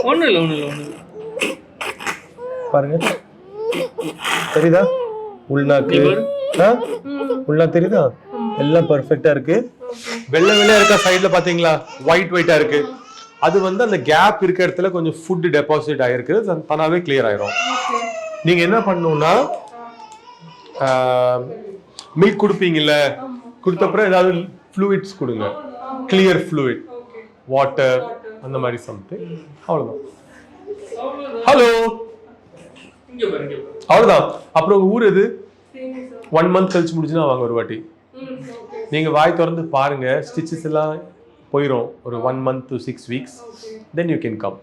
ஒன்றும் இல்லை. பாருங்க, தெரியுதா? உள்நாக்கு உள்நாக்கு தெரியுதா? எல்லாம் பர்ஃபெக்டா இருக்கு. வெள்ளை வெள்ளையா இருக்கா சைடுல பாத்தீங்களா? ஒயிட்டா இருக்கு. அது வந்து அந்த கேப் இருக்க இடத்துல கொஞ்சம் ஃபுட் டெபாசிட் ஆயிருக்கு, தானாவே கிளியர் ஆயிரும். நீங்க என்ன பண்ணணும்னா, மில்க் கொடுப்பீங்கல்ல, கொடுத்தப்புறம் ஏதாவது ஃப்ளூயிட்ஸ் கொடுங்க. கிளியர் ஃப்ளூயிட், வாட்டர், அந்த மாதிரி சம்திங். அவ்வளவுதான். ஹலோ, அவ்வளவுதான். அப்புறம் உங்க ஊர் எது? 1 month கழிச்சு முடிச்சுன்னா வாங்க ஒரு வாட்டி. நீங்க வாய் திறந்து பாருங்க, ஸ்டிச்சஸ் எல்லாம் போயிடும். ஒரு 1 month to 6 weeks, then you can come.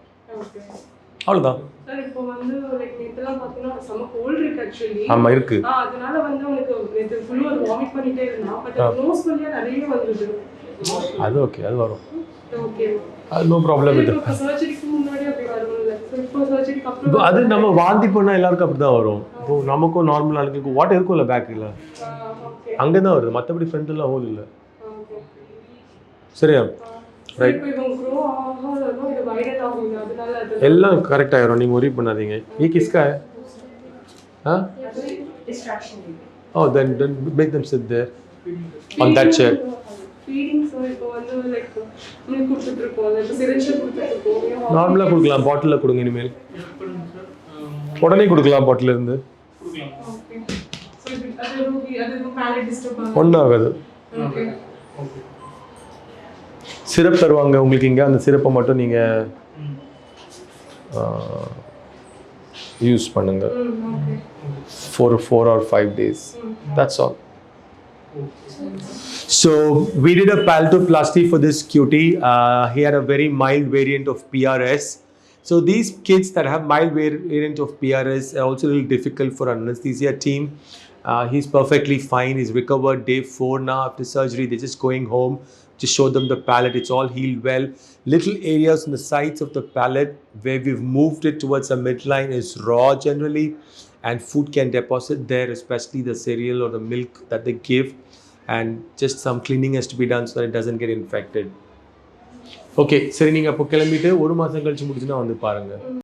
அவ்வளவுதான். சார் இப்போ வந்து லைக் நேத்தெல்லாம் பார்த்தீங்கன்னா சம கோல்ட் இருக்கு एक्चुअली. ஆமா இருக்கு. அதனால வந்து உங்களுக்கு நேத்து ஃபுல்லா வாமிட் பண்ணிட்டே இருந்தா, பட் நோஸ் வழியா நிறைய வந்துருது. அது ஓகே, அது வரும். ஓகே, அது நோ ப்ராப்ளம் வித். இப்போ சர்ஜரிக்கு முன்னாடி அப்படி வரும்ல, இப்போ சர்ஜரிக்கு அப்புறம் அது நம்ம வாந்தி பண்ணா எல்லாருக்கும் அப்படிதான் வரும். இப்போ நமக்கும் நார்மல் ஆளுக்கு வாட்டர் இருக்கும்ல பேக்ல, அங்கே தான் வருது. மற்றபடி ஃப்ரண்ட்ல ஹோல் இல்லை. சரியா? ரைட். எல்லாம் கரெக்ட் ஆயிரும், நீங்க worry பண்ணாதீங்க. ये किसका है? हाँ? distraction. Oh, then make them sit there on that chair. Feeding so இப்போ வந்து லைக் மில்க் கொடுத்துட்டு இருக்கோம், லைக் சிரிஞ்சு கொடுத்துட்டு இருக்கோம். நார்மலா கொடுக்கலாம், பாட்டில்ல கொடுங்க. இனிமேல் உடனே கொடுக்கலாம் பாட்டில்ல இருந்து. ஓகே, சோ அது பேலட் டிஸ்டர்ப் ஆகும். ஒன்றும் ஆகாது. ஓகே. சிரப் தருவாங்க உங்களுக்கு இங்கே, அந்த சிரப்பை மட்டும் நீங்கள் யூஸ் பண்ணுங்க for 4 or 5 days. That's all. So we did a palatoplasty for this cutie. He had a very mild variant of PRS. So these kids that have mild variant of PRS are also a little difficult for anesthesia team. He's perfectly fine. He's recovered day 4 now after surgery. They're just going home. Just show them the palate. It's all healed well. Little areas on the sides of the palate where we've moved it towards the midline is raw generally, and food can deposit there, especially the cereal or the milk that they give, and just some cleaning has to be done so that it doesn't get infected. Okay, சரி, நீங்க அப்போ கிளம்பிட்டு 1 மாசம் கழிச்சு முடிச்சுனா வந்து பாருங்க.